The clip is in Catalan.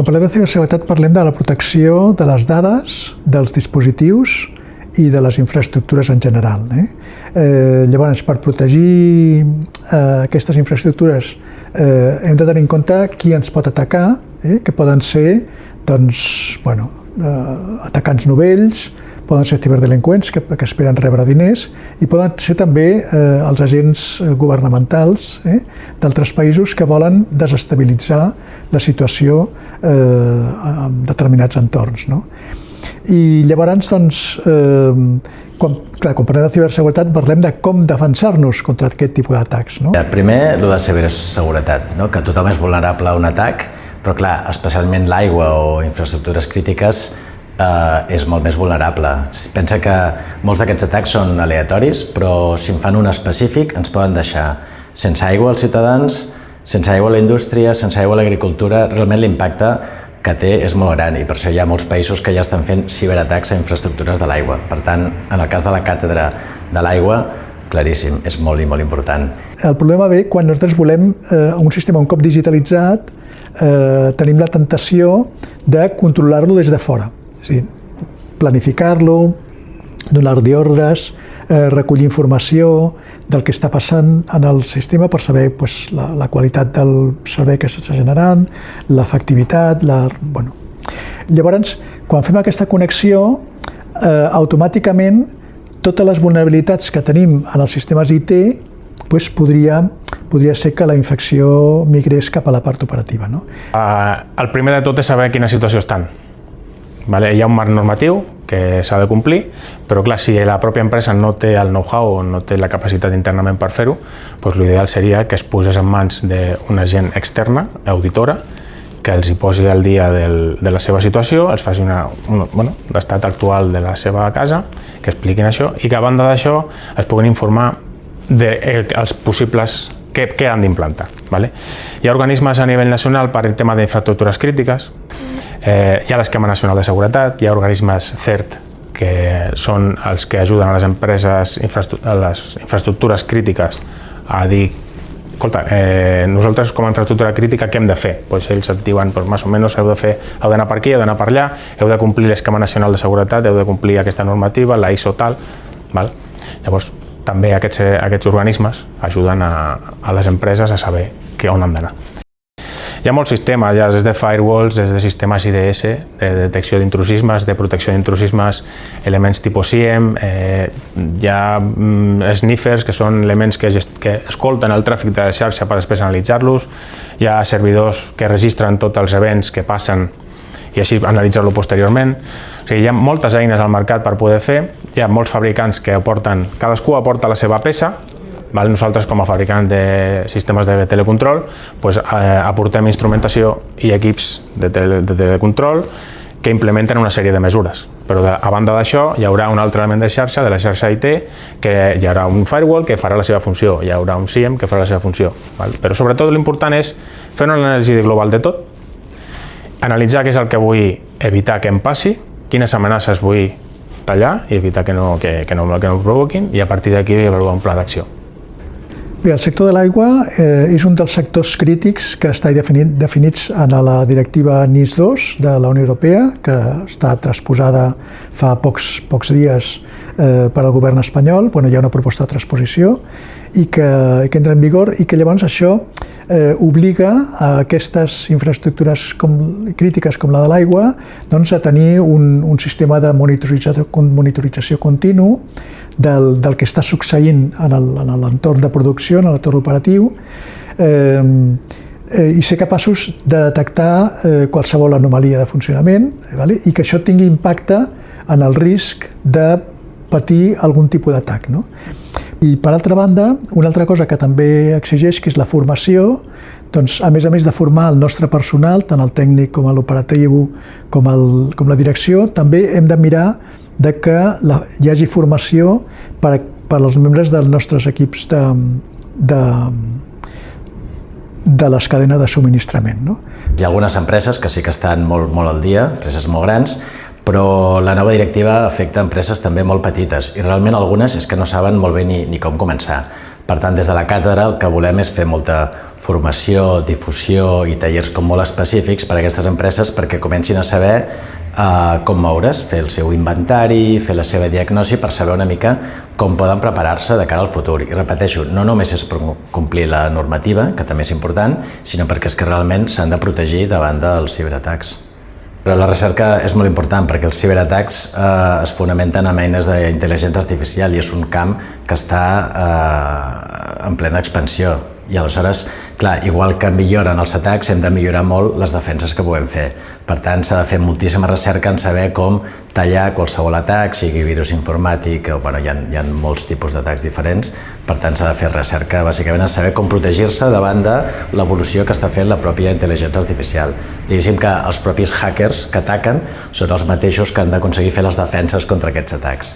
Quan parlem de ciberseguretat parlem de la protecció de les dades, dels dispositius i de les infraestructures en general. Llavors, per protegir aquestes infraestructures hem de tenir en compte qui ens pot atacar, que poden ser atacants novells, poden ser ciberdelinqüents que esperen rebre diners i poden ser també els agents governamentals d'altres països que volen desestabilitzar la situació en determinats entorns. I llavors, quan parlem de ciberseguretat, parlem de com defensar-nos contra aquest tipus d'atacs. Primer, el de ciberseguretat, que tothom és vulnerable a un atac, però clar, especialment l'aigua o infraestructures crítiques és molt més vulnerable. Pensa que molts d'aquests atacs són aleatoris, però si en fan un específic ens poden deixar sense aigua als ciutadans, sense aigua a la indústria, sense aigua a l'agricultura. Realment l'impacte que té és molt gran i per això hi ha molts països que ja estan fent ciberatacs a infraestructures de l'aigua. Per tant, en el cas de la càtedra de l'aigua, claríssim, és molt i molt important. El problema ve quan nosaltres volem un sistema un cop digitalitzat, tenim la tentació de controlar-lo des de fora. És a dir, planificar-lo, donar-li ordres, recollir informació del que està passant en el sistema per saber la qualitat del servei que s'està generant, l'efectivitat. Llavors, quan fem aquesta connexió, automàticament totes les vulnerabilitats que tenim en els sistemes IT podria ser que la infecció migrés cap a la part operativa. El primer de tot és saber quina situació estan. Hi ha un marc normatiu que s'ha de complir, però clar, si la pròpia empresa no té el know-how o no té la capacitat internament per fer-ho, l'ideal seria que es posés en mans d'una gent externa, auditora, que els hi posi al dia de la seva situació, els faci l'estat actual de la seva casa, que expliquin això i que a banda d'això es puguin informar dels possibles què han d'implantar. Hi ha organismes a nivell nacional per al tema d'infraestructures crítiques, hi ha l'Esquema Nacional de Seguretat, hi ha organismes CERT que són els que ajuden a les empreses, a les infraestructures crítiques a dir escolta, nosaltres com a infraestructura crítica què hem de fer? Ells et diuen, més o menys heu d'anar per aquí, heu d'anar per allà, heu de complir l'Esquema Nacional de Seguretat, heu de complir aquesta normativa, la ISO tal. Llavors, també aquests organismes ajuden a les empreses a saber on han d'anar. Hi ha molts sistemes, des de firewalls, des de sistemes IDS, de detecció d'intrusismes, de protecció d'intrusismes, elements tipus SIEM, hi ha sniffers, que són elements que escolten el tràfic de xarxa per després analitzar-los, hi ha servidors que registren tots els events que passen i així analitzar-lo posteriorment. Hi ha moltes eines al mercat per poder fer, hi ha molts fabricants que aporten, cadascú aporta la seva peça. Nosaltres, com a fabricant de sistemes de telecontrol, aportem instrumentació i equips de telecontrol que implementen una sèrie de mesures. Però a banda d'això hi haurà un altre element de xarxa, de la xarxa IT, que hi haurà un firewall que farà la seva funció, hi haurà un SIEM que farà la seva funció. Però sobretot l'important és fer una anàlisi global de tot, analitzar què és el que vull evitar que em passi, quines amenaces vull tallar i evitar que no ho provoquin, i a partir d'aquí avaluar un pla d'acció. Bé, el sector de l'aigua és un dels sectors crítics que està definits en la directiva NIS2 de la Unió Europea, que està transposada fa pocs dies per al govern espanyol. Hi ha una proposta de transposició i que entra en vigor i que llavors això obliga a aquestes infraestructures crítiques com la de l'aigua a tenir un sistema de monitorització continu del que està succeint en l'entorn de producció, en l'entorn operatiu, i ser capaços de detectar qualsevol anomalia de funcionament i que això tingui impacte en el risc de patir algun tipus d'atac. I per altra banda, una altra cosa que també exigeix, que és la formació, a més de formar el nostre personal, tant el tècnic com l'operatiu com la direcció, també hem de mirar que hi hagi formació per als membres dels nostres equips de les cadenes de subministrament. Hi ha algunes empreses que sí que estan molt al dia, empreses molt grans, però la nova directiva afecta empreses també molt petites i realment algunes és que no saben molt bé ni com començar. Per tant, des de la càtedra el que volem és fer molta formació, difusió i tallers com molt específics per a aquestes empreses perquè comencin a saber com moure's, fer el seu inventari, fer la seva diagnosi per saber una mica com poden preparar-se de cara al futur. I repeteixo, no només és per complir la normativa, que també és important, sinó perquè és que realment s'han de protegir davant dels ciberatacs. Però la recerca és molt important perquè els ciberatacs es fonamenten en eines d'intel·ligència artificial i és un camp que està en plena expansió. I aleshores, clar, igual que milloren els atacs, hem de millorar molt les defenses que puguem fer. Per tant, s'ha de fer moltíssima recerca en saber com tallar qualsevol atac, sigui virus informàtic, bueno, hi ha molts tipus d'atacs diferents, per tant s'ha de fer recerca bàsicament en saber com protegir-se davant de l'evolució que està fent la pròpia intel·ligència artificial. Diguéssim que els propis hackers que ataquen són els mateixos que han d'aconseguir fer les defenses contra aquests atacs.